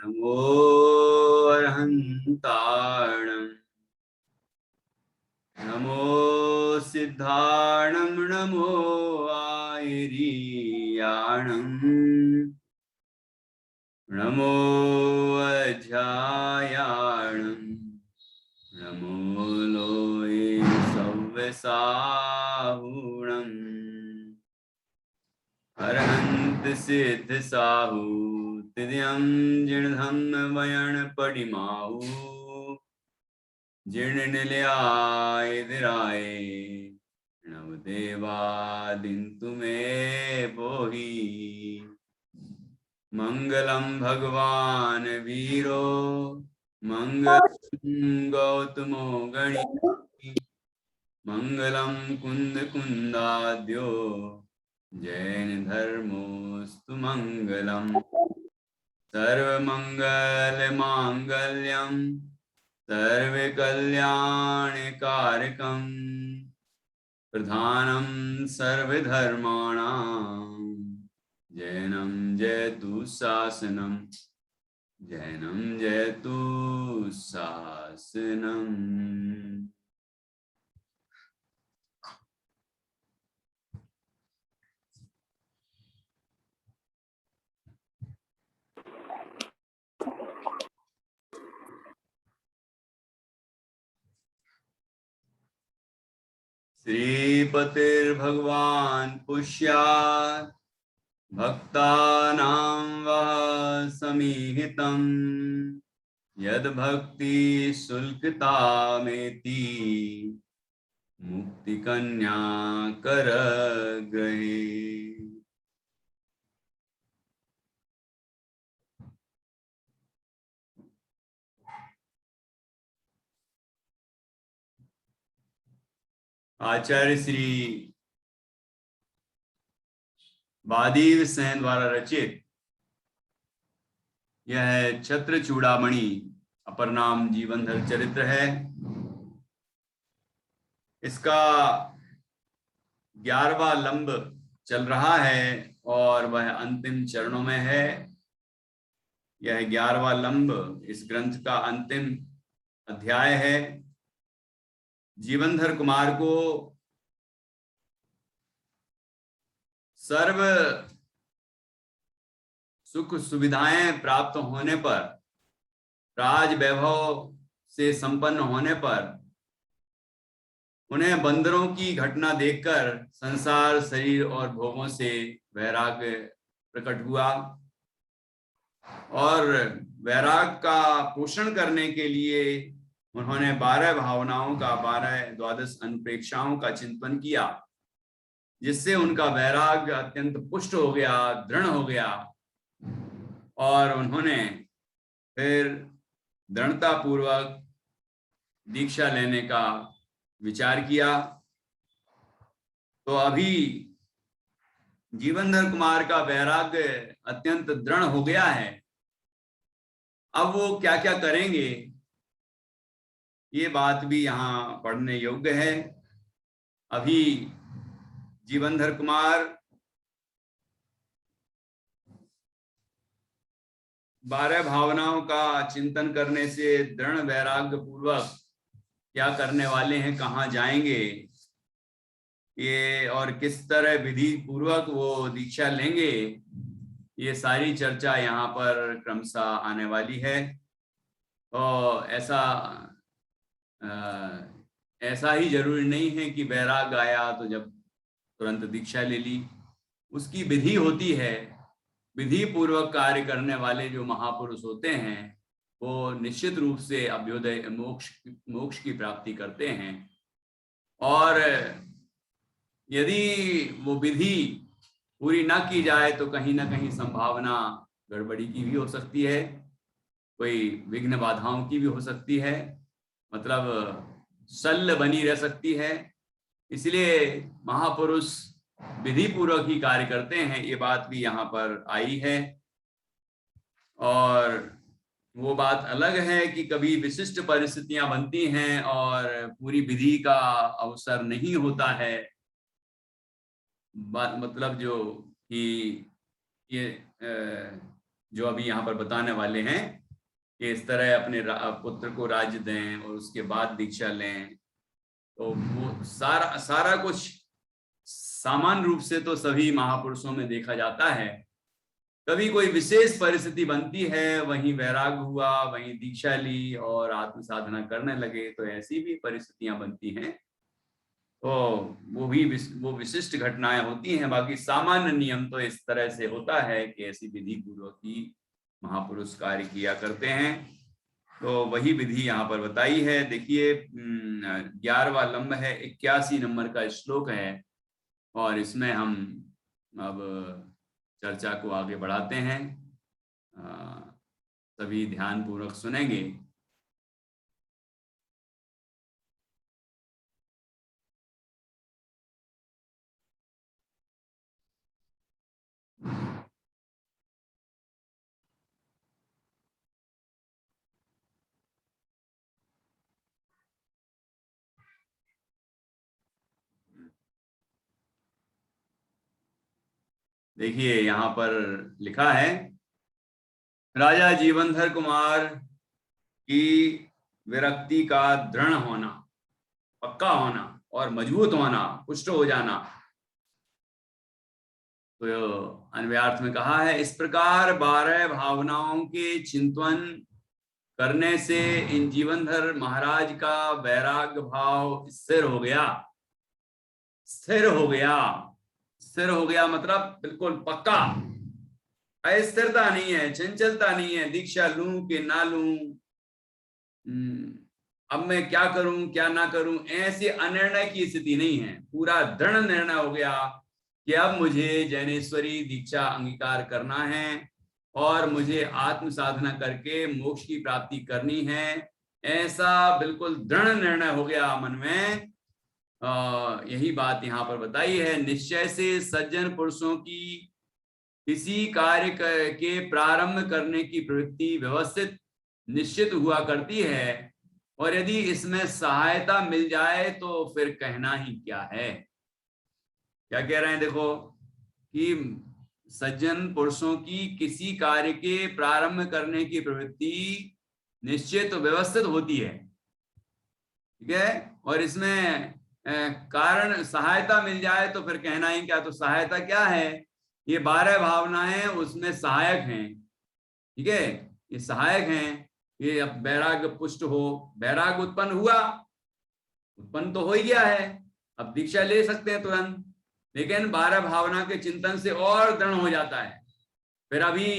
नमो अरहन्ताणं नमो सिद्धाणं नमो आयरीयाणं नमो अध्यायाणं नमो लोये सव्यसाहुणम् अरहंत सिद्ध साहू तिद्यं जिणधम वयण पडिमाहु जिण निलयाय दिराय नवदेवादिन्तु मे बोहि मंगलम भगवान वीरो मंगलम गौतमो गणी मंगलम कुंद कुंदाद्यो जैन धर्मोस्तु मंगलम सर्वमंगल मांगल्यम सर्वकल्याणकारकम प्रधानम सर्वधर्माणां जैनम जयतु शासनम जैनम जयतु शासनम। श्रीपतिर्भगवान् पुष्यात् भक्तानां वः समीहितं यद्भक्ति शुल्कतामेति मुक्तिकन्या करग्रहे। आचार्य श्री वादीव सेन द्वारा रचित यह छत्र चूड़ामणि अपर नाम जीवनधर चरित्र है। इसका 11वां लंब चल रहा है और वह अंतिम चरणों में है। यह 11वां लंब इस ग्रंथ का अंतिम अध्याय है। जीवनधर कुमार को सर्व सुख सुविधाएं प्राप्त होने पर, राज वैभव से संपन्न होने पर उन्हें बंदरों की घटना देखकर संसार शरीर और भोगों से वैराग्य प्रकट हुआ और वैराग का पोषण करने के लिए उन्होंने 12 भावनाओं का 12 अनुप्रेक्षाओं का चिंतन किया, जिससे उनका वैराग्य अत्यंत पुष्ट हो गया, दृढ़ हो गया और उन्होंने फिर दृढ़ता पूर्वक दीक्षा लेने का विचार किया। तो अभी जीवनधर कुमार का वैराग्य अत्यंत दृढ़ हो गया है। अब वो क्या क्या करेंगे, ये बात भी यहाँ पढ़ने योग्य है। अभी जीवनधर कुमार 12 भावनाओं का चिंतन करने से दृढ़ वैराग्य पूर्वक क्या करने वाले हैं, कहाँ जाएंगे, ये और किस तरह विधि पूर्वक वो दीक्षा लेंगे, ये सारी चर्चा यहाँ पर क्रमशः आने वाली है। और ऐसा ही जरूरी नहीं है कि वैराग आया तो जब तुरंत दीक्षा ले ली। उसकी विधि होती है। विधि पूर्वक कार्य करने वाले जो महापुरुष होते हैं वो निश्चित रूप से अभ्युदय मोक्ष की प्राप्ति करते हैं। और यदि वो विधि पूरी ना की जाए तो कहीं ना कहीं संभावना गड़बड़ी की भी हो सकती है, कोई विघ्न बाधाओं की भी हो सकती है, मतलब शल्य बनी रह सकती है। इसलिए महापुरुष विधि पूर्वक ही कार्य करते हैं, ये बात भी यहाँ पर आई है। और वो बात अलग है कि कभी विशिष्ट परिस्थितियां बनती हैं और पूरी विधि का अवसर नहीं होता है। मतलब जो कि ये जो अभी यहाँ पर बताने वाले हैं कि इस तरह अपने पुत्र को राज्य दें और उसके बाद दीक्षा लें। तो वो सारा सारा कुछ सामान्य रूप से तो सभी महापुरुषों में देखा जाता है। कभी कोई विशेष परिस्थिति बनती है, वहीं वैराग हुआ, वहीं दीक्षा ली और आत्म साधना करने लगे, तो ऐसी भी परिस्थितियां बनती हैं। तो वो विशिष्ट घटनाएं होती हैं। बाकी सामान्य नियम तो इस तरह से होता है कि ऐसी विधि पूर्वक ही महापुरुष कार्य किया करते हैं। तो वही विधि यहाँ पर बताई है। देखिए 11वां लंब है, 81 नंबर का श्लोक है, और इसमें हम अब चर्चा को आगे बढ़ाते हैं। सभी ध्यान पूर्वक सुनेंगे। देखिए यहाँ पर लिखा है, राजा जीवनधर कुमार की विरक्ति का दृढ़ होना, पक्का होना और मजबूत होना, पुष्ट हो जाना। तो अन्वयार्थ में कहा है, इस प्रकार 12 भावनाओं के चिंतन करने से इन जीवनधर महाराज का वैराग्य भाव स्थिर हो गया। स्थिर हो गया, स्थिर हो गया मतलब बिल्कुल पक्का। अस्थिरता नहीं है, चंचलता नहीं है, दीक्षा लूं कि ना लूं, अब मैं क्या करूं क्या ना करूं, ऐसी अनिर्णय की स्थिति नहीं है। पूरा दृढ़ निर्णय हो गया कि अब मुझे जैनेश्वरी दीक्षा अंगीकार करना है और मुझे आत्म साधना करके मोक्ष की प्राप्ति करनी है। ऐसा बिल्कुल दृढ़ निर्णय हो गया मन में। यही बात यहाँ पर बताई है। निश्चय से सज्जन पुरुषों की किसी कार्य के प्रारंभ करने की प्रवृत्ति व्यवस्थित निश्चित हुआ करती है, और यदि इसमें सहायता मिल जाए तो फिर कहना ही क्या है। क्या कह रहे हैं देखो, कि सज्जन पुरुषों की किसी कार्य के प्रारंभ करने की प्रवृत्ति निश्चित व्यवस्थित होती है, ठीक है, और इसमें कारण सहायता मिल जाए तो फिर कहना ही क्या। तो सहायता क्या है, ये 12 भावनाएं उसमें सहायक हैं, ठीक है, ये सहायक हैं। ये अब वैराग्य पुष्ट हो, वैराग्य उत्पन्न हुआ, उत्पन्न तो हो ही गया है, अब दीक्षा ले सकते हैं तुरंत, लेकिन 12 भावना के चिंतन से और दृढ़ हो जाता है। फिर अभी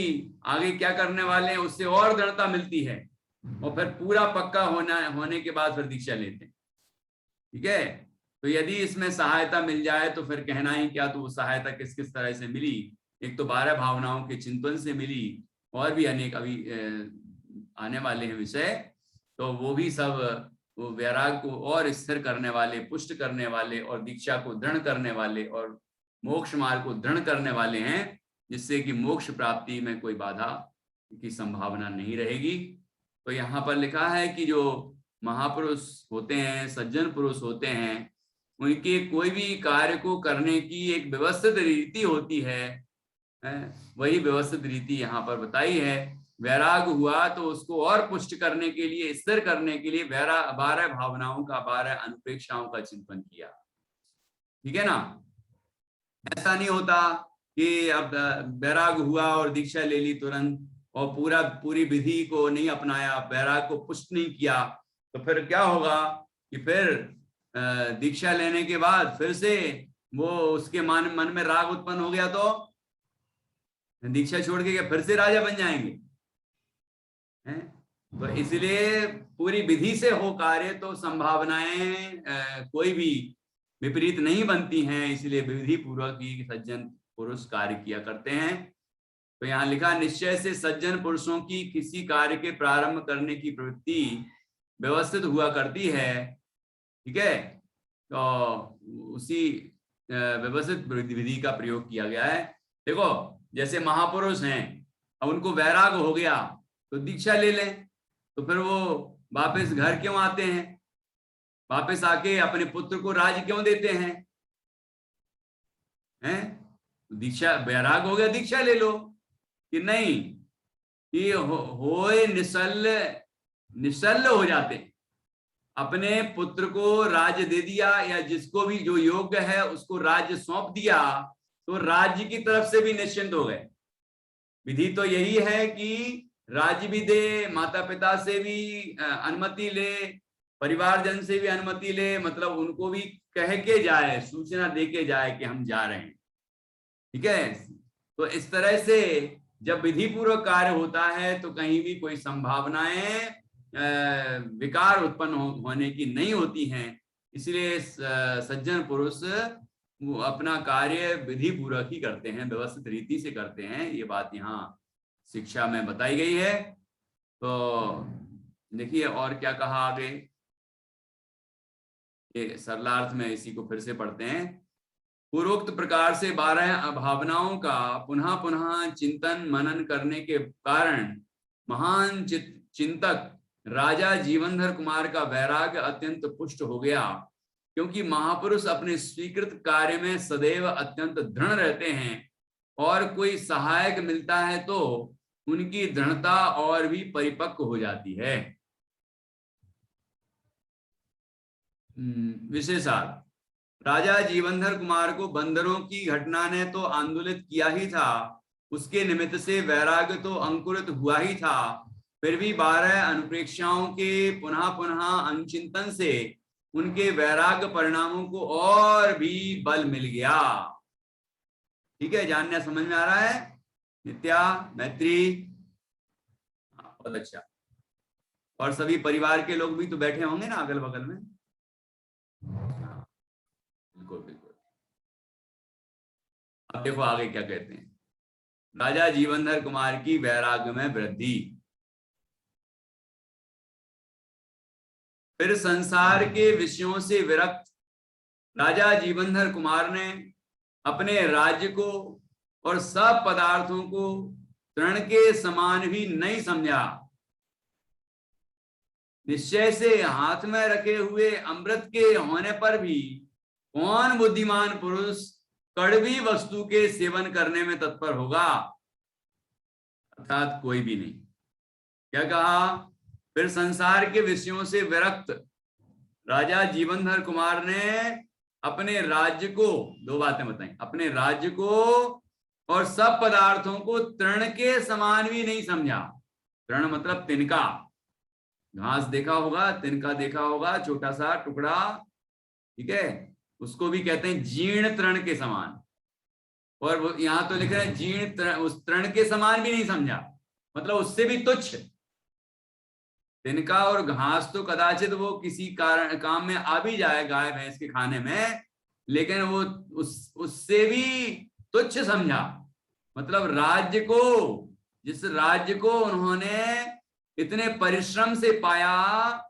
आगे क्या करने वाले हैं उससे और दृढ़ता मिलती है, और फिर पूरा पक्का होने के बाद फिर दीक्षा लेते हैं, ठीक है। तो यदि इसमें सहायता मिल जाए तो फिर कहना ही क्या। तो वो सहायता किस किस तरह से मिली, एक तो 12 भावनाओं के चिंतन से मिली, और भी अनेक अभी आने वाले हैं विषय, तो वो भी सब वो वैराग को और स्थिर करने वाले, पुष्ट करने वाले, और दीक्षा को दृढ़ करने वाले, और मोक्ष मार्ग को दृढ़ करने वाले हैं, जिससे कि मोक्ष प्राप्ति में कोई बाधा की संभावना नहीं रहेगी। तो यहाँ पर लिखा है कि जो महापुरुष होते हैं, सज्जन पुरुष होते हैं, उनके कोई भी कार्य को करने की एक व्यवस्थित रीति होती है, वही व्यवस्थित रीति यहाँ पर बताई है। वैराग हुआ तो उसको और पुष्ट करने के लिए, स्थिर करने के लिए 12 भावनाओं का, 12 अनुपेक्षाओं का चिंतन किया, ठीक है ना। ऐसा नहीं होता कि अब वैराग हुआ और दीक्षा ले ली तुरंत, और पूरी विधि को नहीं अपनाया, वैराग को पुष्ट नहीं किया, तो फिर क्या होगा कि फिर दीक्षा लेने के बाद फिर से वो उसके मन में राग उत्पन्न हो गया, तो दीक्षा छोड़ के क्या फिर से राजा बन जाएंगे, हैं? तो इसलिए पूरी विधि से हो कार्य तो संभावनाएं कोई भी विपरीत नहीं बनती हैं, इसलिए विधि पूर्वक ही सज्जन पुरुष कार्य किया करते हैं। तो यहाँ लिखा, निश्चय से सज्जन पुरुषों की किसी कार्य के प्रारंभ करने की प्रवृत्ति व्यवस्थित हुआ करती है, ठीक है। तो उसी व्यवस्थित विधि का प्रयोग किया गया है। देखो जैसे महापुरुष हैं, अब उनको वैराग हो गया तो दीक्षा ले लें, तो फिर वो वापस घर क्यों आते हैं, वापस आके अपने पुत्र को राज्य क्यों देते हैं, हैं? दीक्षा, वैराग हो गया, दीक्षा ले लो, कि नहीं कि होए निशल्य, निशल्य हो जाते हैं। अपने पुत्र को राज्य दे दिया या जिसको भी जो योग्य है उसको राज्य सौंप दिया तो राज्य की तरफ से भी निश्चिंत हो गए। विधि तो यही है कि राज्य भी दे, माता पिता से भी अनुमति ले, परिवारजन से भी अनुमति ले, मतलब उनको भी कह के जाए, सूचना दे के जाए कि हम जा रहे हैं। ठीक है, तो इस तरह से जब विधि पूर्वक कार्य होता है तो कहीं भी कोई संभावनाएं विकार उत्पन्न होने की नहीं होती हैं। इसलिए सज्जन पुरुष वो अपना कार्य विधि पूर्वक ही करते हैं, व्यवस्थित रीति से करते हैं। ये बात यहाँ शिक्षा में बताई गई है। तो देखिए और क्या कहा आगे, ये सरलार्थ में इसी को फिर से पढ़ते हैं। पूर्वोक्त प्रकार से 12 भावनाओं का पुनः पुनः चिंतन मनन करने के कारण महान चिंतक राजा जीवनधर कुमार का वैराग्य अत्यंत पुष्ट हो गया, क्योंकि महापुरुष अपने स्वीकृत कार्य में सदैव अत्यंत दृढ़ रहते हैं और कोई सहायक मिलता है तो उनकी दृढ़ता और भी परिपक्व हो जाती है। विशेषार्थ, राजा जीवनधर कुमार को बंदरों की घटना ने तो आंदोलित किया ही था, उसके निमित्त से वैराग्य तो अंकुरित हुआ ही था, फिर भी 12 अनुप्रेक्षाओं के पुनः पुनः अनुचिंतन से उनके वैराग्य परिणामों को और भी बल मिल गया। ठीक है, जानना समझ में आ रहा है? नित्या, मैत्री, बहुत अच्छा। और सभी परिवार के लोग भी तो बैठे होंगे ना अगल बगल में? बिल्कुल बिल्कुल। अब देखो आगे क्या कहते हैं। राजा जीवनधर कुमार की वैराग्य में वृद्धि। फिर संसार के विषयों से विरक्त राजा जीवनधर कुमार ने अपने राज्य को और सब पदार्थों को तृण के समान भी नहीं समझा। निश्चय से हाथ में रखे हुए अमृत के होने पर भी कौन बुद्धिमान पुरुष कड़वी वस्तु के सेवन करने में तत्पर होगा? अर्थात कोई भी नहीं। क्या कहा? फिर संसार के विषयों से विरक्त राजा जीवनधर कुमार ने अपने राज्य को, दो बातें बताई, अपने राज्य को और सब पदार्थों को तृण के समान भी नहीं समझा। तृण मतलब तिनका, घास देखा होगा, तिनका देखा होगा, छोटा सा टुकड़ा, ठीक है, उसको भी कहते हैं जीर्ण तृण के समान। और यहां तो लिख रहे हैं जीर्ण तृण, उस तृण के समान भी नहीं समझा, मतलब उससे भी तुच्छ। तिनका और घास तो कदाचित वो किसी कारण काम में आ भी जाए गाय भैंस के खाने में, लेकिन वो उससे भी तुच्छ समझा। मतलब राज्य को, जिस राज्य को उन्होंने इतने परिश्रम से पाया,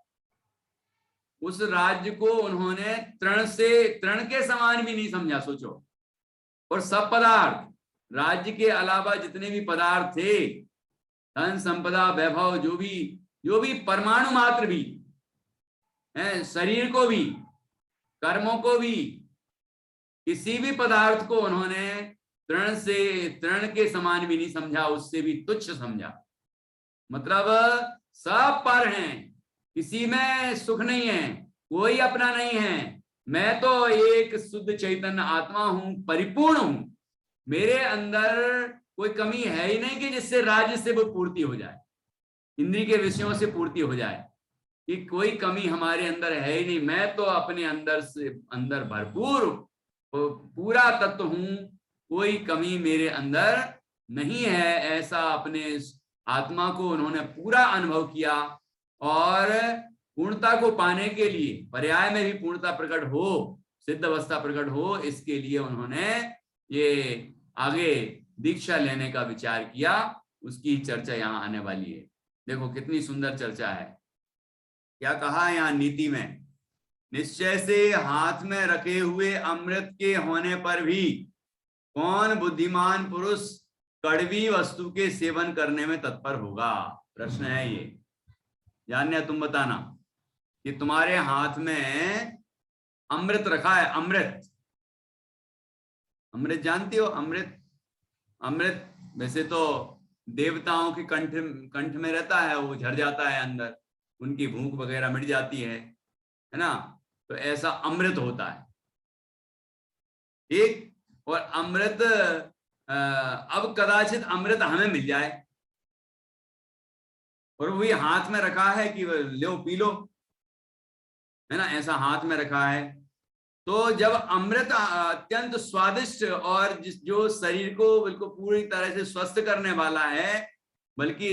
उस राज्य को उन्होंने तृण के समान भी नहीं समझा, सोचो। और सब पदार्थ, राज्य के अलावा जितने भी पदार्थ थे, धन संपदा वैभव, जो भी परमाणु मात्र भी है, शरीर को भी, कर्मों को भी, किसी भी पदार्थ को उन्होंने तृण के समान भी नहीं समझा, उससे भी तुच्छ समझा। मतलब सब पर हैं, किसी में सुख नहीं है, कोई अपना नहीं है। मैं तो एक शुद्ध चैतन्य आत्मा हूं, परिपूर्ण हूं, मेरे अंदर कोई कमी है ही नहीं कि जिससे राज्य से वो पूर्ति हो जाए, इंद्रिय के विषयों से पूर्ति हो जाए, कि कोई कमी हमारे अंदर है ही नहीं। मैं तो अपने अंदर भरपूर पूरा तत्व हूं, कोई कमी मेरे अंदर नहीं है। ऐसा अपने आत्मा को उन्होंने पूरा अनुभव किया और पूर्णता को पाने के लिए, पर्याय में भी पूर्णता प्रकट हो, सिद्ध अवस्था प्रकट हो, इसके लिए उन्होंने ये आगे दीक्षा लेने का विचार किया। उसकी चर्चा यहाँ आने वाली है। देखो कितनी सुंदर चर्चा है। क्या कहा यहाँ नीति में? निश्चय से हाथ में रखे हुए अमृत के होने पर भी कौन बुद्धिमान पुरुष कड़वी वस्तु के सेवन करने में तत्पर होगा? प्रश्न है ये। जानने तुम बताना कि तुम्हारे हाथ में अमृत रखा है, अमृत, अमृत जानते हो? अमृत, अमृत वैसे तो देवताओं के कंठ कंठ में रहता है, वो झड़ जाता है अंदर, उनकी भूख वगैरह मिट जाती है ना। तो ऐसा अमृत होता है एक। और अमृत अब कदाचित अमृत हमें मिल जाए और वही हाथ में रखा है कि लो पी लो, है ना, ऐसा हाथ में रखा है। तो जब अमृत अत्यंत स्वादिष्ट और जो शरीर को बिल्कुल पूरी तरह से स्वस्थ करने वाला है, बल्कि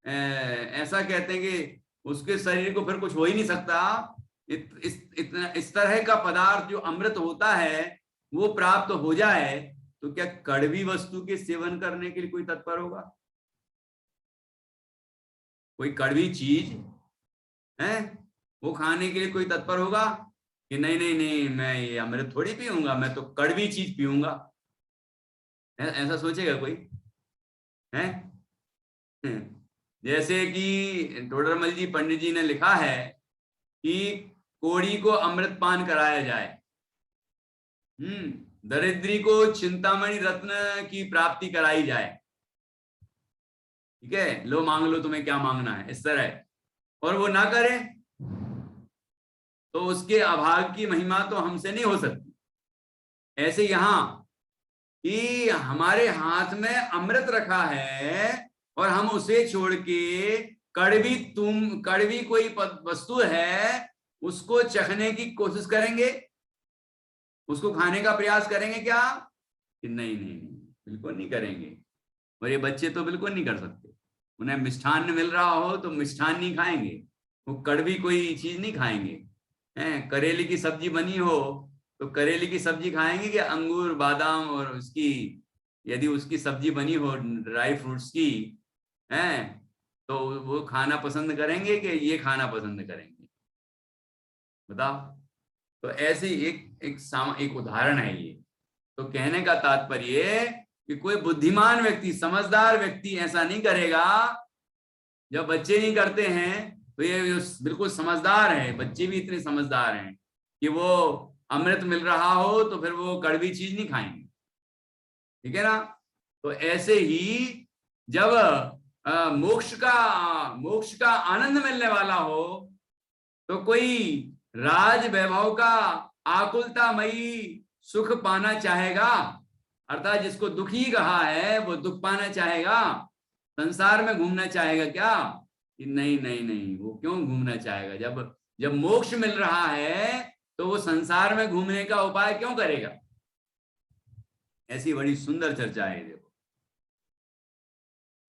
ऐसा कहते हैं कि उसके शरीर को फिर कुछ हो ही नहीं सकता, इस तरह का पदार्थ जो अमृत होता है वो प्राप्त हो जाए, तो क्या कड़वी वस्तु के सेवन करने के लिए कोई तत्पर होगा? कोई कड़वी चीज है वो खाने के लिए कोई तत्पर होगा कि नहीं नहीं नहीं, मैं ये अमृत थोड़ी पीऊंगा, मैं तो कड़वी चीज पीऊंगा? ऐसा सोचेगा कोई? है जैसे कि टोडरमल जी पंडित जी ने लिखा है कि कोड़ी को अमृत पान कराया जाए, दरिद्री को चिंतामणि रत्न की प्राप्ति कराई जाए, ठीक है, लो मांग लो तुम्हें क्या मांगना है, इस तरह, और वो ना करे तो उसके अभाग की महिमा तो हमसे नहीं हो सकती। ऐसे यहां कि हमारे हाथ में अमृत रखा है और हम उसे छोड़ के कड़वी कोई वस्तु है उसको चखने की कोशिश करेंगे, उसको खाने का प्रयास करेंगे क्या? कि नहीं नहीं नहीं, बिल्कुल नहीं करेंगे। और ये बच्चे तो बिल्कुल नहीं कर सकते, उन्हें मिष्ठान्न मिल रहा हो तो मिष्ठान्न नहीं खाएंगे, वो कड़वी कोई चीज नहीं खाएंगे। हैं, करेले की सब्जी बनी हो तो करेले की सब्जी खाएंगे कि अंगूर बादाम और उसकी, यदि उसकी सब्जी बनी हो ड्राई फ्रूट्स की, हैं, तो वो खाना पसंद करेंगे कि ये खाना पसंद करेंगे? बताओ। तो ऐसे एक उदाहरण है ये। तो कहने का तात्पर्य कि कोई बुद्धिमान व्यक्ति, समझदार व्यक्ति ऐसा नहीं करेगा। जब बच्चे नहीं करते हैं तो ये बिल्कुल समझदार है, बच्चे भी इतने समझदार हैं कि वो अमृत मिल रहा हो तो फिर वो कड़वी चीज नहीं खाएंगे, ठीक है ना। तो ऐसे ही जब मोक्ष का आनंद मिलने वाला हो तो कोई राज वैभव का आकुलतामयी सुख पाना चाहेगा? अर्थात जिसको दुखी कहा है वो दुख पाना चाहेगा, संसार में घूमना चाहेगा क्या? कि नहीं नहीं नहीं, वो क्यों घूमना चाहेगा? जब मोक्ष मिल रहा है तो वो संसार में घूमने का उपाय क्यों करेगा? ऐसी बड़ी सुंदर चर्चा है। देखो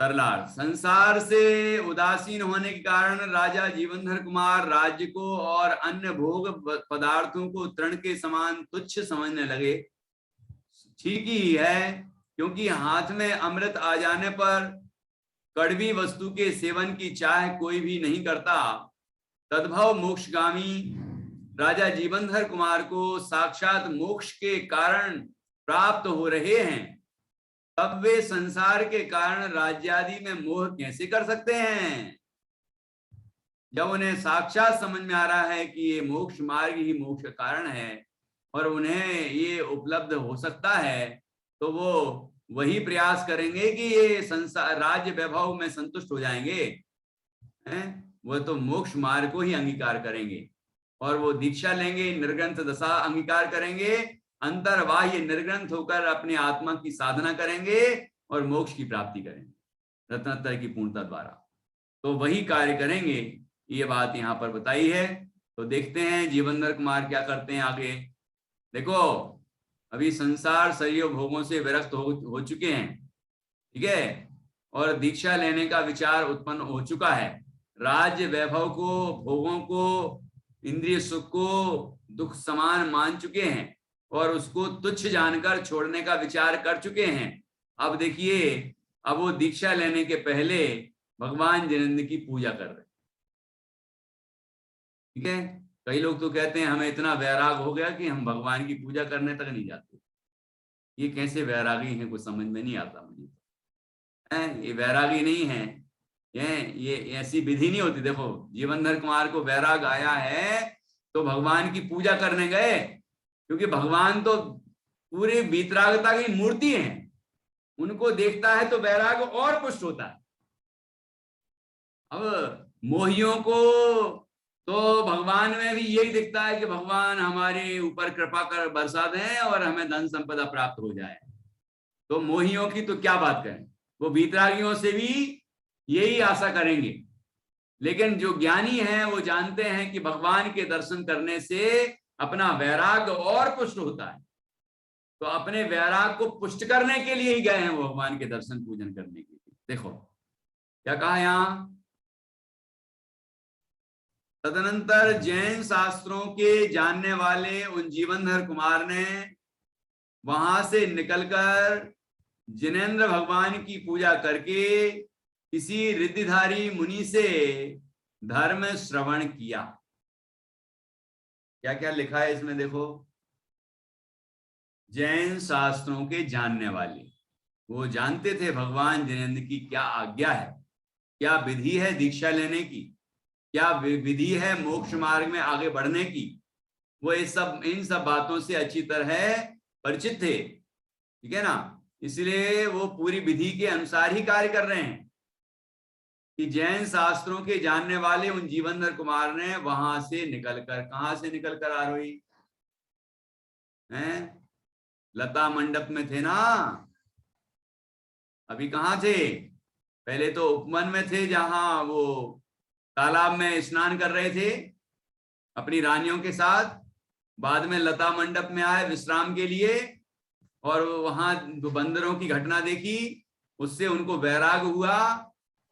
तरलार, संसार से उदासीन होने के कारण राजा जीवनधर कुमार राज्य को और अन्य भोग पदार्थों को तृण के समान तुच्छ समझने लगे। ठीक ही है, क्योंकि हाथ में अमृत आ जाने पर कड़वी वस्तु के सेवन की चाह कोई भी नहीं करता। तद्भव मोक्षगामी राजा जीवनधर कुमार को साक्षात मोक्ष के कारण प्राप्त हो रहे हैं, तब वे संसार के कारण राज्यादि में मोह कैसे कर सकते हैं? जब उन्हें साक्षात समझ में आ रहा है कि ये मोक्ष मार्ग ही मोक्ष का कारण है और उन्हें ये उपलब्ध हो सकता है, तो वो वही प्रयास करेंगे कि ये संसार राज्य वैभव में संतुष्ट हो जाएंगे, हैं? वो तो मोक्ष मार्ग को ही अंगीकार करेंगे और वो दीक्षा लेंगे, निर्ग्रंथ दशा अंगीकार करेंगे, अंतर्बाह्य निर्ग्रंथ होकर अपने आत्मा की साधना करेंगे और मोक्ष की प्राप्ति करेंगे रत्नत्रय की पूर्णता द्वारा। तो वही कार्य करेंगे, ये बात यहाँ पर बताई है। तो देखते हैं जीवनधर कुमार क्या करते हैं आगे। देखो अभी संसार शरीर भोगों से विरक्त हो चुके हैं, ठीक है, और दीक्षा लेने का विचार उत्पन्न हो चुका है। राज्य वैभव को, भोगों को, इंद्रिय सुख को दुख समान मान चुके हैं और उसको तुच्छ जानकर छोड़ने का विचार कर चुके हैं। अब देखिए, अब वो दीक्षा लेने के पहले भगवान जिनेंद्र की पूजा कर रहे हैं, ठीक है। कई लोग तो कहते हैं हमें इतना वैराग हो गया कि हम भगवान की पूजा करने तक नहीं जाते। ये कैसे वैरागी हैं, कुछ समझ में नहीं आता मुझे। ये वैरागी नहीं है, ये ऐसी विधि नहीं होती। देखो जीवनधर कुमार को वैराग आया है तो भगवान की पूजा करने गए, क्योंकि भगवान तो पूरी वीतरागता की मूर्ति है, उनको देखता है तो वैराग और पुष्ट होता है। अब मोहियों को तो भगवान में भी यही दिखता है कि भगवान हमारे ऊपर कृपा कर बरसा दें और हमें धन संपदा प्राप्त हो जाए। तो मोहियों की तो क्या बात करें, वो वीतरागियों से भी यही आशा करेंगे। लेकिन जो ज्ञानी हैं वो जानते हैं कि भगवान के दर्शन करने से अपना वैराग और पुष्ट होता है। तो अपने वैराग को पुष्ट करने के लिए ही गए हैं वो भगवान के दर्शन पूजन करने के लिए। देखो क्या कहा यहां, तदनंतर जैन शास्त्रों के जानने वाले उन जीवनधर कुमार ने वहां से निकलकर जिनेंद्र भगवान की पूजा करके किसी रिद्धिधारी मुनि से धर्म श्रवण किया। क्या क्या लिखा है इसमें देखो, जैन शास्त्रों के जानने वाले, वो जानते थे भगवान जिनेंद्र की क्या आज्ञा है, क्या विधि है दीक्षा लेने की, क्या विधि है मोक्ष मार्ग में आगे बढ़ने की। वो इन सब बातों से अच्छी तरह परिचित थे, ठीक है ना। इसलिए वो पूरी विधि के अनुसार ही कार्य कर रहे हैं कि जैन शास्त्रों के जानने वाले उन जीवनधर कुमार ने वहां से निकलकर, कहां से निकलकर आरोही हैं, लता मंडप में थे ना, अभी कहाँ थे, पहले तो उपवन में थे जहां वो तालाब में स्नान कर रहे थे अपनी रानियों के साथ, बाद में लता मंडप में आए विश्राम के लिए और वहां बंदरों की घटना देखी, उससे उनको वैराग हुआ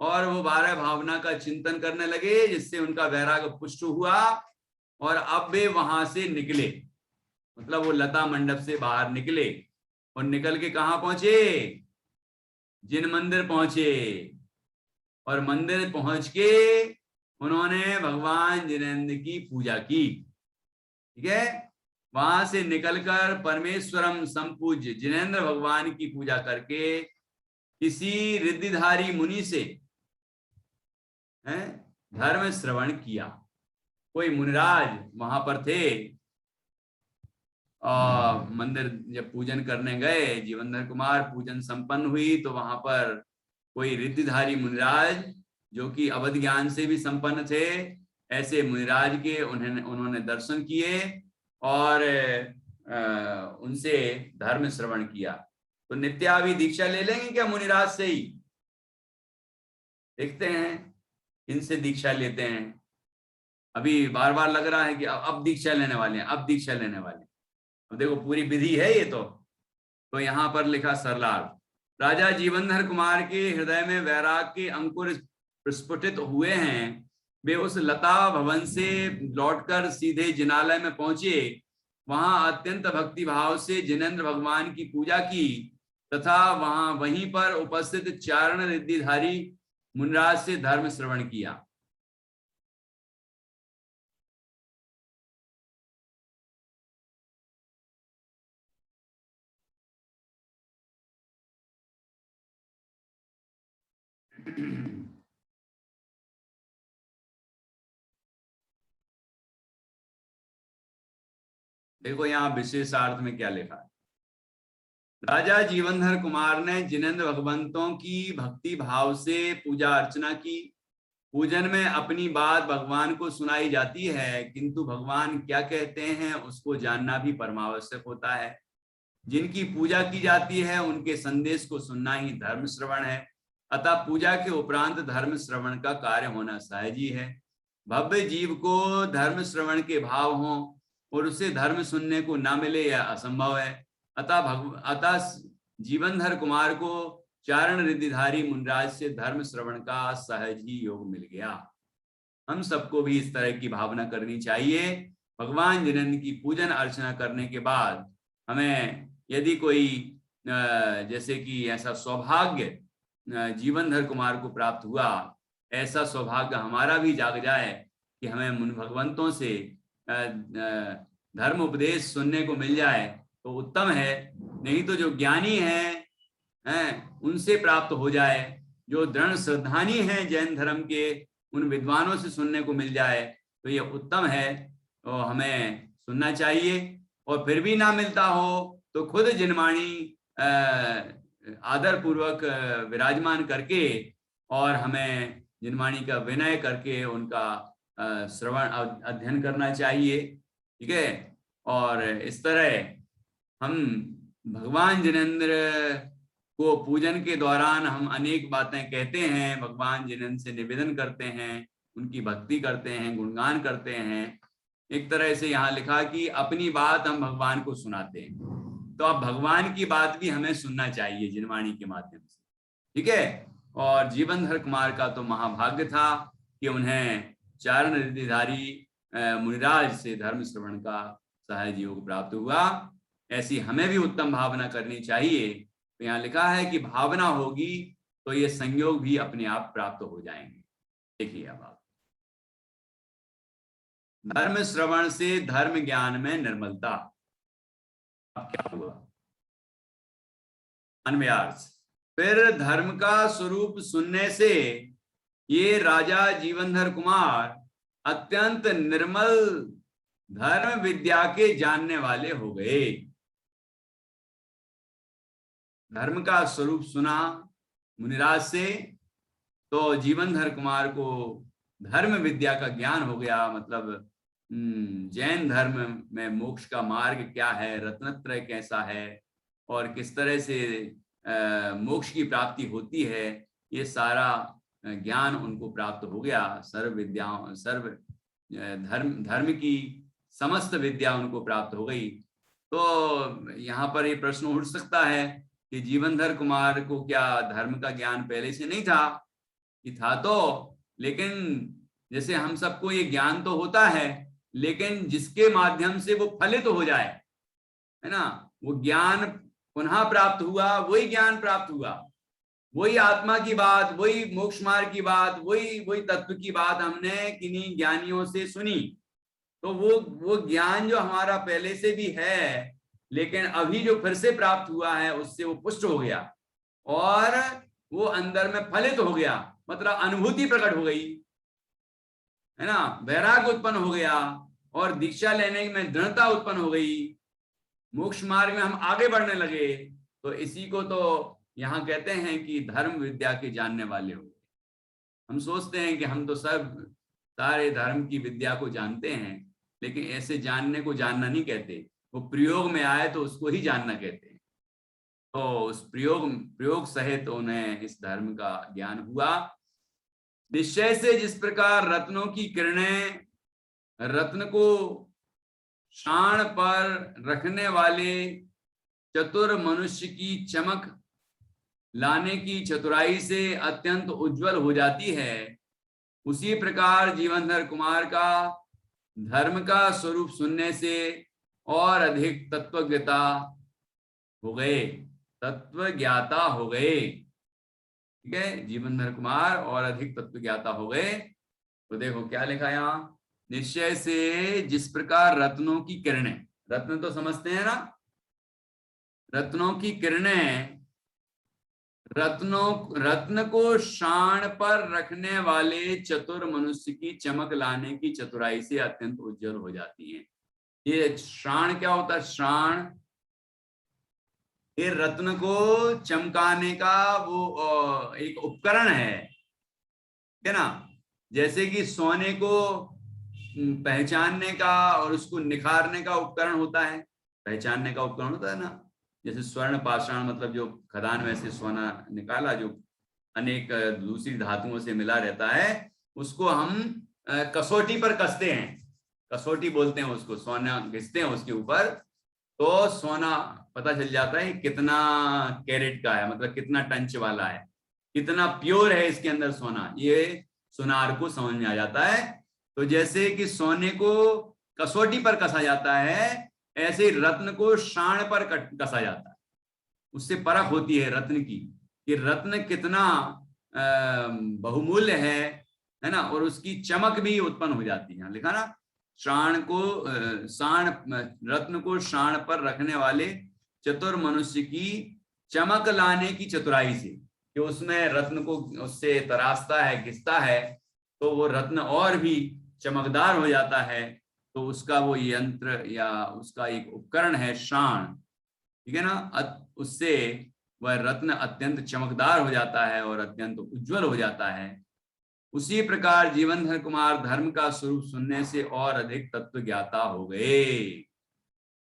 और वो 12 भावना का चिंतन करने लगे जिससे उनका वैराग पुष्ट हुआ। और अब वे वहां से निकले, मतलब वो लता मंडप से बाहर निकले और निकल के कहां पहुंचे, जिन मंदिर पहुंचे, और मंदिर पहुंच के उन्होंने भगवान जिनेंद्र की पूजा की, ठीक है। वहां से निकलकर परमेश्वरम संपूज्य जिनेंद्र भगवान की पूजा करके किसी रिद्धिधारी मुनि से धर्म श्रवण किया। कोई मुनिराज वहां पर थे और मंदिर जब पूजन करने गए, जीवनधर कुमार पूजन संपन्न हुई तो वहां पर कोई रिद्धिधारी मुनिराज जो कि अवध ज्ञान से भी संपन्न थे, ऐसे मुनिराज के उन्होंने दर्शन किए और उनसे धर्म श्रवण किया। तो नित्या अभी दीक्षा ले लेंगे क्या मुनिराज से ही, देखते हैं इनसे दीक्षा लेते हैं। अभी बार बार लग रहा है कि अब दीक्षा लेने वाले हैं, अब दीक्षा लेने वाले हैं। अब देखो पूरी विधि है ये तो यहां पर लिखा सरलार्थ, राजा जीवनधर कुमार के हृदय में वैराग के अंकुर प्रस्फुटित हुए हैं। वे उस लता भवन से लौटकर सीधे जिनालय में पहुंचे, वहां अत्यंत भक्ति भाव से जिनेंद्र भगवान की पूजा की तथा वहीं पर उपस्थित चारण रिद्धिधारी मुनिराज से धर्म श्रवण किया। देखो यहाँ विशेषार्थ में क्या लिखा है, राजा जीवनधर कुमार ने जिनेंद्र भगवंतों की भक्ति भाव से पूजा अर्चना की। पूजन में अपनी बात भगवान को सुनाई जाती है, किंतु भगवान क्या कहते हैं उसको जानना भी परमावश्यक होता है। जिनकी पूजा की जाती है उनके संदेश को सुनना ही धर्म श्रवण है। अतः पूजा के उपरांत धर्म श्रवण का कार्य होना सहज ही है। भव्य जीव को धर्म श्रवण के भाव हों और उसे धर्म सुनने को ना मिले यह असंभव है। अतः जीवनधर कुमार को चारण रिद्धिधारी मुनिराज से धर्म श्रवण का सहज ही योग मिल गया। हम सबको भी इस तरह की भावना करनी चाहिए। भगवान जिनेंद्र की पूजन अर्चना करने के बाद हमें यदि कोई जैसे कि ऐसा सौभाग्य जीवनधर कुमार को प्राप्त हुआ, ऐसा सौभाग्य हमारा भी जाग जाए कि हमें मुनि भगवंतों से धर्म उपदेश सुनने को मिल जाए तो उत्तम है। नहीं तो जो ज्ञानी हैं उनसे प्राप्त हो जाए, जो दृढ़ श्रद्धानी हैं जैन धर्म के, उन विद्वानों से सुनने को मिल जाए तो ये उत्तम है, तो हमें सुनना चाहिए। और फिर भी ना मिलता हो तो खुद जिनवाणी आदर पूर्वक विराजमान करके और हमें जिनवाणी का विनय करके उनका श्रवण अध्ययन करना चाहिए। ठीक है, और इस तरह हम भगवान जिनेंद्र को पूजन के दौरान हम अनेक बातें कहते हैं, भगवान जिनेंद्र से निवेदन करते हैं, उनकी भक्ति करते हैं, गुणगान करते हैं। एक तरह से यहाँ लिखा कि अपनी बात हम भगवान को सुनाते हैं, तो अब भगवान की बात भी हमें सुनना चाहिए जिनवाणी के माध्यम से। ठीक है, और जीवनधर कुमार का तो महाभाग्य था कि उन्हें चारण रिद्धिधारी मुनिराज से धर्म श्रवण का सहज योग प्राप्त हुआ। ऐसी हमें भी उत्तम भावना करनी चाहिए। तो यहाँ लिखा है कि भावना होगी तो ये संयोग भी अपने आप प्राप्त हो जाएंगे। देखिए अब आप, धर्म श्रवण से धर्म ज्ञान में निर्मलता। अब क्या हुआ, अन्वयार्थ। फिर धर्म का स्वरूप सुनने से ये राजा जीवनधर कुमार अत्यंत निर्मल धर्म विद्या के जानने वाले हो गए। धर्म का स्वरूप सुना मुनिराज से तो जीवनधर कुमार को धर्म विद्या का ज्ञान हो गया। मतलब जैन धर्म में मोक्ष का मार्ग क्या है, रत्नत्रय कैसा है और किस तरह से मोक्ष की प्राप्ति होती है, ये सारा ज्ञान उनको प्राप्त हो गया। सर्व विद्याओं, सर्व धर्म की समस्त विद्या उनको प्राप्त हो गई। तो यहाँ पर ये प्रश्न उठ सकता है कि जीवनधर कुमार को क्या धर्म का ज्ञान पहले से नहीं था? कि था तो, लेकिन जैसे हम सबको ये ज्ञान तो होता है, लेकिन जिसके माध्यम से वो फलित हो जाए, है ना, वो ज्ञान पुनः प्राप्त हुआ, वही ज्ञान प्राप्त हुआ, वही आत्मा की बात, वही मोक्ष मार्ग की बात, वही तत्व की बात हमने किन्हीं ज्ञानियों से सुनी। तो वो ज्ञान जो हमारा पहले से भी है, लेकिन अभी जो फिर से प्राप्त हुआ है, उससे वो पुष्ट हो गया और वो अंदर में फलित हो गया। मतलब अनुभूति प्रकट हो गई, है ना, वैराग्य उत्पन्न हो गया और दीक्षा लेने में दृढ़ता उत्पन्न हो गई, मोक्ष मार्ग में हम आगे बढ़ने लगे। तो इसी को तो यहाँ कहते हैं कि धर्म विद्या के जानने वाले हो। हम सोचते हैं कि हम तो सब सारे धर्म की विद्या को जानते हैं, लेकिन ऐसे जानने को जानना नहीं कहते, वो प्रयोग में आए तो उसको ही जानना कहते हैं। तो उस प्रयोग सहित उन्हें इस धर्म का ज्ञान हुआ। निश्चय से जिस प्रकार रत्नों की किरणें रत्न को शान पर रखने वाले चतुर मनुष्य की चमक लाने की चतुराई से अत्यंत उज्जवल हो जाती है, उसी प्रकार जीवनधर कुमार का धर्म का स्वरूप सुनने से और अधिक तत्वज्ञता हो गए। ठीक है, जीवनधर कुमार और अधिक तत्वज्ञाता हो गए। तो देखो क्या लिखा यहाँ, निश्चय से जिस प्रकार रत्नों की किरणें, रत्न तो समझते हैं ना, रत्नों की किरणें रत्न को शान पर रखने वाले चतुर मनुष्य की चमक लाने की चतुराई से अत्यंत उज्जवल हो जाती है। ये शान क्या होता है? शान ये रत्न को चमकाने का वो एक उपकरण है ना। जैसे कि सोने को पहचानने का और उसको निखारने का उपकरण होता है, पहचानने का उपकरण होता है ना। जैसे स्वर्ण पाषाण, मतलब जो खदान में से सोना निकाला जो अनेक दूसरी धातुओं से मिला रहता है, उसको हम कसौटी पर कसते हैं, कसौटी बोलते हैं उसको, सोना घिसते हैं उसके ऊपर, तो सोना पता चल जाता है कितना कैरेट का है, मतलब कितना टंच वाला है, कितना प्योर है इसके अंदर सोना, ये सुनार को समझ में आ जाता है। तो जैसे कि सोने को कसौटी पर कसा जाता है, ऐसे रत्न को शान पर कसा जाता है। उससे परख होती है रत्न की, कि रत्न कितना बहुमूल्य है ना, और उसकी चमक भी उत्पन्न हो जाती है। लिखा ना, रत्न को शान पर रखने वाले चतुर मनुष्य की चमक लाने की चतुराई से, कि उसमें रत्न को उससे तराशता है, घिसता है, तो वो रत्न और भी चमकदार हो जाता है। तो उसका वो यंत्र या उसका एक उपकरण है शान, ठीक है ना। उससे वह रत्न अत्यंत चमकदार हो जाता है और अत्यंत उज्जवल हो जाता है। उसी प्रकार जीवनधर कुमार धर्म का स्वरूप सुनने से और अधिक तत्व ज्ञाता हो गए।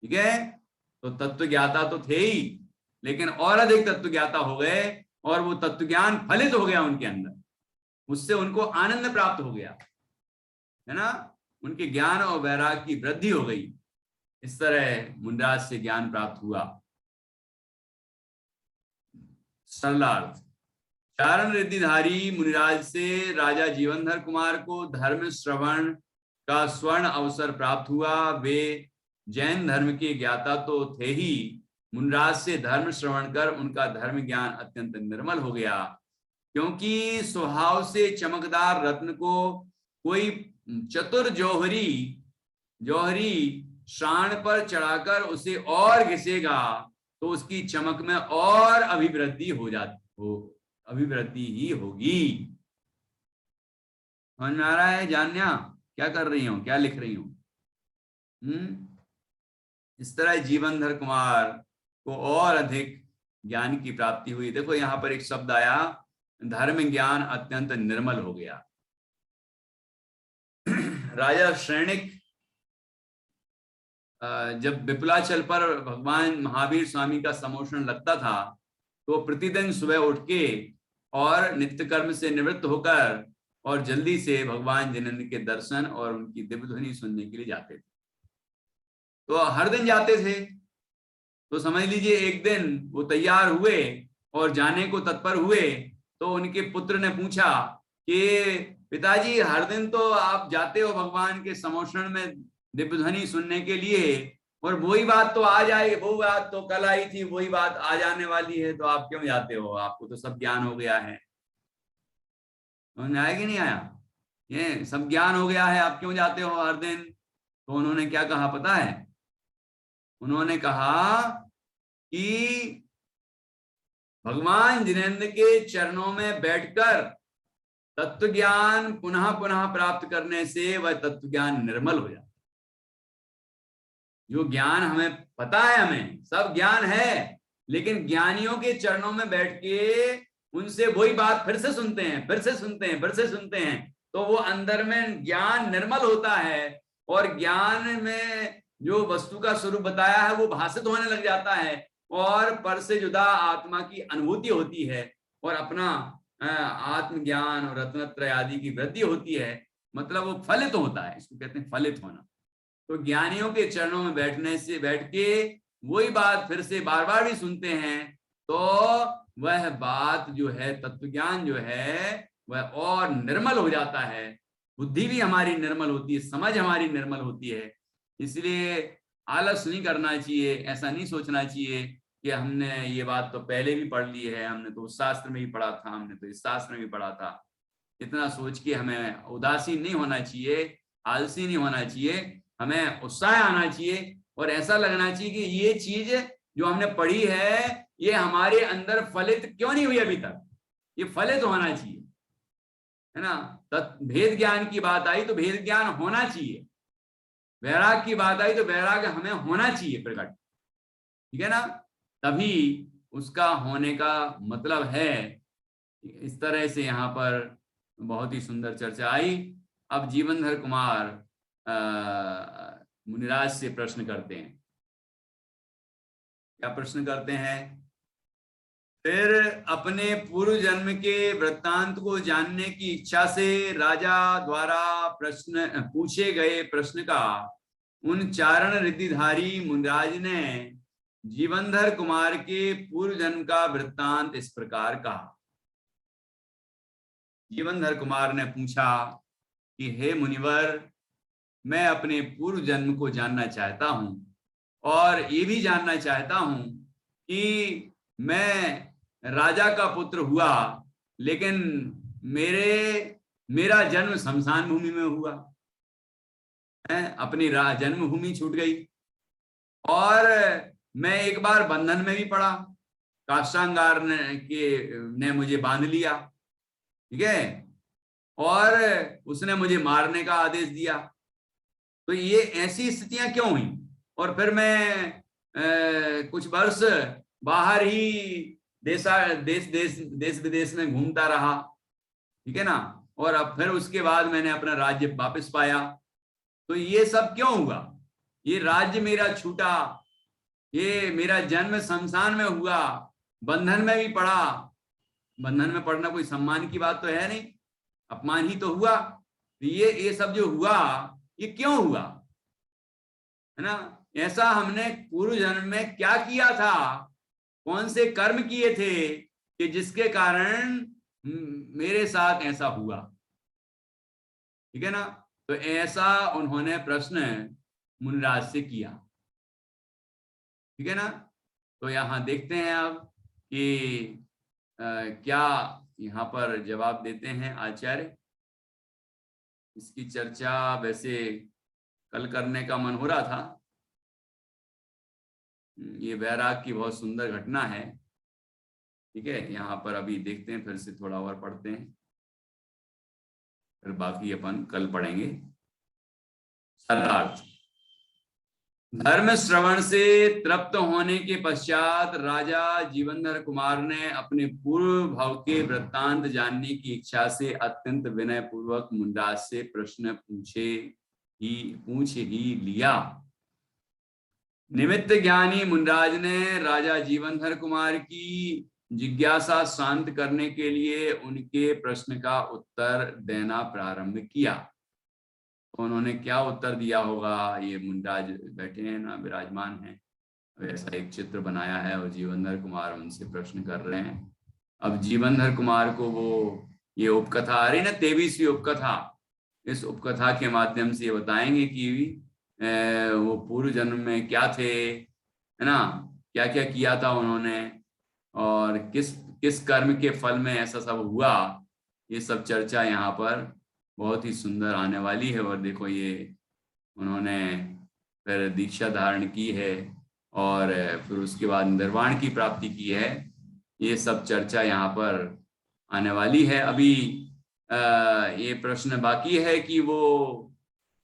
ठीक है, तो तत्व ज्ञाता तो थे ही, लेकिन और अधिक तत्व ज्ञाता हो गए और वो तत्व ज्ञान फलित हो गया उनके अंदर, उससे उनको आनंद प्राप्त हो गया, है ना, उनके ज्ञान और वैराग्य की वृद्धि हो गई। इस तरह मुनिराज से ज्ञान प्राप्त हुआ। सरलार्थ, चारण रिद्धिधारी मुनिराज से राजा जीवनधर कुमार को धर्म श्रवण का स्वर्ण अवसर प्राप्त हुआ। वे जैन धर्म के ज्ञाता तो थे ही, मुनिराज से धर्म श्रवण कर उनका धर्म ज्ञान अत्यंत निर्मल हो गया, क्योंकि स्वभाव से चमकदार रत्न को कोई चतुर जौहरी शान पर चढ़ाकर उसे और घिसेगा तो उसकी चमक में और अभिवृद्धि ही होगी। समझ में आ रहा है जान्या? क्या कर रही हूं, क्या लिख रही हूं? इस तरह जीवनधर कुमार को और अधिक ज्ञान की प्राप्ति हुई। देखो यहां पर एक शब्द आया, धर्म ज्ञान अत्यंत निर्मल हो गया। राजा श्रेणिक जब विपुलाचल पर भगवान महावीर स्वामी का समोषण लगता था तो प्रतिदिन सुबह उठ के और नित्य कर्म से निवृत्त होकर और जल्दी से भगवान जिनेंद्र के दर्शन और उनकी दिव्य ध्वनि सुनने के लिए जाते थे। तो हर दिन जाते थे। तो समझ लीजिए एक दिन वो तैयार हुए और जाने को तत्पर हुए तो उनके पुत्र ने पूछा कि पिताजी, हर दिन तो आप जाते हो भगवान के समोषण में दिव्य ध्वनि सुनने के लिए, और वही बात तो आज आई, वो बात तो कल आई थी, वही बात आ जाने वाली है, तो आप क्यों जाते हो? आपको तो सब ज्ञान हो गया है। उन्होंने आया कि नहीं आया? ये सब ज्ञान हो गया है, आप क्यों जाते हो हर दिन? तो उन्होंने क्या कहा पता है? उन्होंने कहा कि भगवान जिनेंद्र के चरणों में बैठकर तत्व ज्ञान पुनः पुनः प्राप्त करने से वह तत्व ज्ञान निर्मल हो जाता है। जो ज्ञान हमें पता है, हमें सब ज्ञान है, लेकिन ज्ञानियों के चरणों में बैठ के उनसे वही बात फिर से सुनते हैं, फिर से सुनते हैं, फिर से सुनते हैं, तो वो अंदर में ज्ञान निर्मल होता है और ज्ञान में जो वस्तु का स्वरूप बताया है वो भाषित होने लग जाता है और पर से जुदा आत्मा की अनुभूति होती है और अपना आत्मज्ञान और रत्नत्रय आदि की वृद्धि होती है। मतलब वो फलित होता है, इसको कहते हैं फलित होना। तो ज्ञानियों के चरणों में बैठने से बैठ के वही बात फिर से बार बार भी सुनते हैं तो वह बात जो है, तत्व ज्ञान जो है वह और निर्मल हो जाता है। बुद्धि भी हमारी निर्मल होती है, समझ हमारी निर्मल होती है। इसलिए आलस नहीं करना चाहिए, ऐसा नहीं सोचना चाहिए कि हमने ये बात तो पहले भी पढ़ ली है, हमने तो उस शास्त्र में भी पढ़ा था, हमने तो इस शास्त्र में भी पढ़ा था। इतना सोच के हमें उदासीन नहीं होना चाहिए, आलसी नहीं होना चाहिए, हमें उत्साह आना चाहिए और ऐसा लगना चाहिए कि ये चीज जो हमने पढ़ी है ये हमारे अंदर फलित क्यों नहीं हुई अभी तक, ये फलित होना चाहिए, है ना। भेद ज्ञान की बात आई तो भेद ज्ञान होना चाहिए, वैराग की बात आई तो वैराग हमें होना चाहिए प्रकट, ठीक है ना, तभी उसका होने का मतलब है। इस तरह से यहाँ पर बहुत ही सुंदर चर्चा आई। अब जीवनधर कुमार मुनिराज से प्रश्न करते हैं। क्या प्रश्न करते हैं? फिर अपने पूर्व जन्म के वृत्तांत को जानने की इच्छा से राजा द्वारा प्रश्न पूछे गए प्रश्न का उन चारण रिद्धिधारी मुनिराज ने जीवनधर कुमार के पूर्व जन्म का वृत्तांत इस प्रकार कहा। जीवनधर कुमार ने पूछा कि हे मुनिवर, मैं अपने पूर्व जन्म को जानना चाहता हूं और ये भी जानना चाहता हूं कि मैं राजा का पुत्र हुआ लेकिन मेरा जन्म शमशान भूमि में हुआ है, अपनी जन्मभूमि छूट गई और मैं एक बार बंधन में भी पड़ा, काष्ठांगार ने मुझे बांध लिया, ठीक है, और उसने मुझे मारने का आदेश दिया। तो ये ऐसी स्थितियां क्यों हुई? और फिर मैं कुछ वर्ष बाहर ही देश विदेश में घूमता रहा, ठीक है ना, और अब फिर उसके बाद मैंने अपना राज्य वापस पाया। तो ये सब क्यों हुआ? ये राज्य मेरा छूटा, ये मेरा जन्म शमशान में हुआ, बंधन में भी पड़ा। बंधन में पड़ना कोई सम्मान की बात तो है नहीं, अपमान ही तो हुआ। तो ये सब जो हुआ, ये क्यों हुआ, है ना? ऐसा हमने पूर्व जन्म में क्या किया था, कौन से कर्म किए थे कि जिसके कारण मेरे साथ ऐसा हुआ, ठीक है ना? तो ऐसा उन्होंने प्रश्न मुनिराज से किया, ठीक है ना? तो यहां देखते हैं अब कि क्या यहाँ पर जवाब देते हैं आचार्य। इसकी चर्चा वैसे कल करने का मन हो रहा था। ये वैराग की बहुत सुंदर घटना है, ठीक है। यहाँ पर अभी देखते हैं, फिर से थोड़ा और पढ़ते हैं, फिर बाकी अपन कल पढ़ेंगे। शरणार्थ। धर्म श्रवण से तृप्त होने के पश्चात राजा जीवनधर कुमार ने अपने पूर्व भाव के वृत्तांत जानने की इच्छा से अत्यंत विनय पूर्वक मुनिराज से प्रश्न पूछ ही लिया। निमित्त ज्ञानी मुनिराज ने राजा जीवनधर कुमार की जिज्ञासा शांत करने के लिए उनके प्रश्न का उत्तर देना प्रारंभ किया। तो उन्होंने क्या उत्तर दिया होगा, ये मुनिराज बैठे हैं ना, विराजमान हैं, ऐसा एक चित्र बनाया है और जीवनधर कुमार उनसे प्रश्न कर रहे हैं। अब जीवनधर कुमार को वो ये उपकथा आ रही ना, 23वीं उपकथा, इस उपकथा के माध्यम से ये बताएंगे कि वो पूर्व जन्म में क्या थे, है ना, क्या क्या किया था उन्होंने, और किस किस कर्म के फल में ऐसा सब हुआ। ये सब चर्चा यहाँ पर बहुत ही सुंदर आने वाली है। और देखो, ये उन्होंने फिर दीक्षा धारण की है और फिर उसके बाद निर्वाण की प्राप्ति की है। ये सब चर्चा यहाँ पर आने वाली है। अभी ये प्रश्न बाकी है कि वो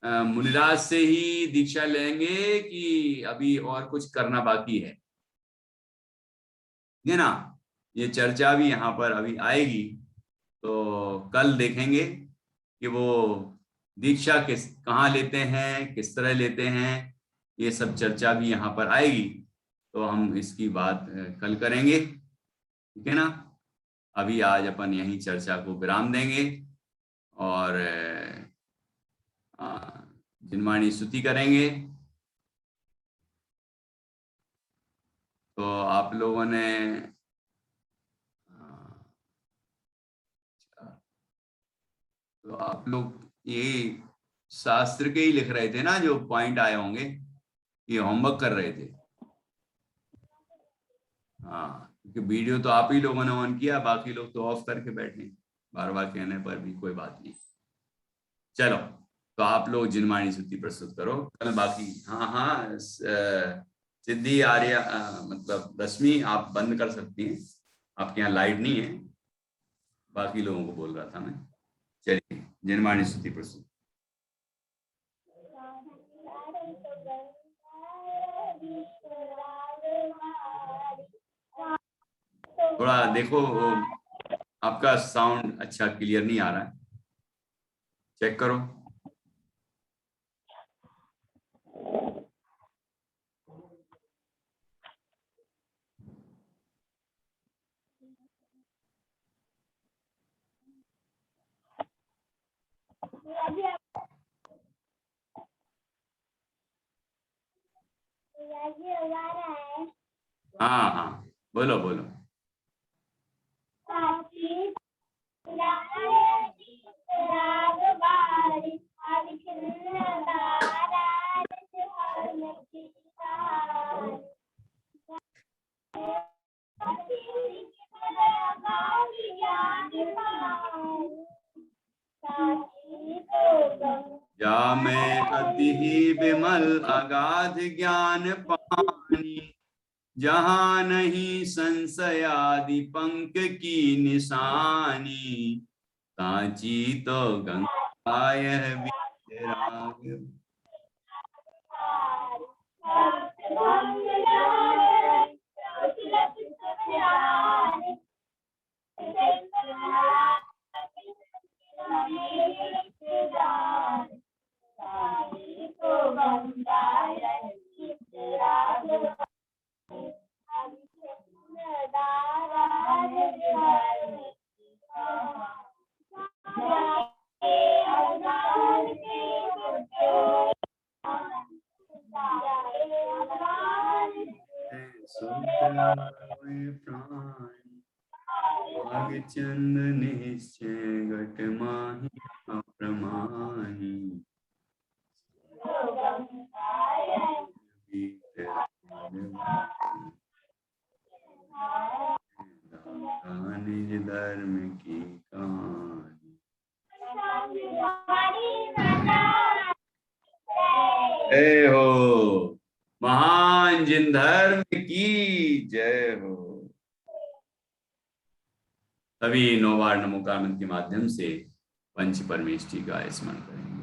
मुनिराज से ही दीक्षा लेंगे कि अभी और कुछ करना बाकी है ना? ये चर्चा भी यहाँ पर अभी आएगी। तो कल देखेंगे कि वो दीक्षा कहाँ लेते हैं, किस तरह लेते हैं, ये सब चर्चा भी यहाँ पर आएगी। तो हम इसकी बात कल करेंगे, ठीक है ना? अभी आज अपन यहीं चर्चा को विराम देंगे और जिनवाणी स्तुति करेंगे। तो आप लोगों ने तो आप लोग ये शास्त्र के ही लिख रहे थे ना, जो पॉइंट आए होंगे, ये होमवर्क कर रहे थे। हाँ, क्योंकि वीडियो तो आप ही लोगों ने ऑन किया, बाकी लोग तो ऑफ करके बैठे, बार बार कहने पर भी कोई बात नहीं। चलो, तो आप लोग जिनवाणी स्तुति प्रस्तुत करो कल। बाकी हाँ हाँ, सिद्धि आर्य मतलब रश्मि, आप बंद कर सकती हैं, आपके यहाँ लाइट नहीं है। बाकी लोगों को बोल रहा था मैं। चलिए, जिनवाणी स्तुति प्रस्तुत। थोड़ा देखो, आपका साउंड अच्छा क्लियर नहीं आ रहा है, चेक करो। हाँ हाँ, बोलो बोलो। जा मैं अति ही विमल अगाध ज्ञान पानी, जहाँ नहीं संशयादि पंक की निशानी, सांची तो गंगा यह विराग। चंद निश्चय घट माही अप्रमाही निज धर्म की कहानी। जय हो महान जिन धर्म की जय हो। सभी 9 बार नमोकार मंत्र के माध्यम से पंच परमेष्टि का स्मरण करेंगे।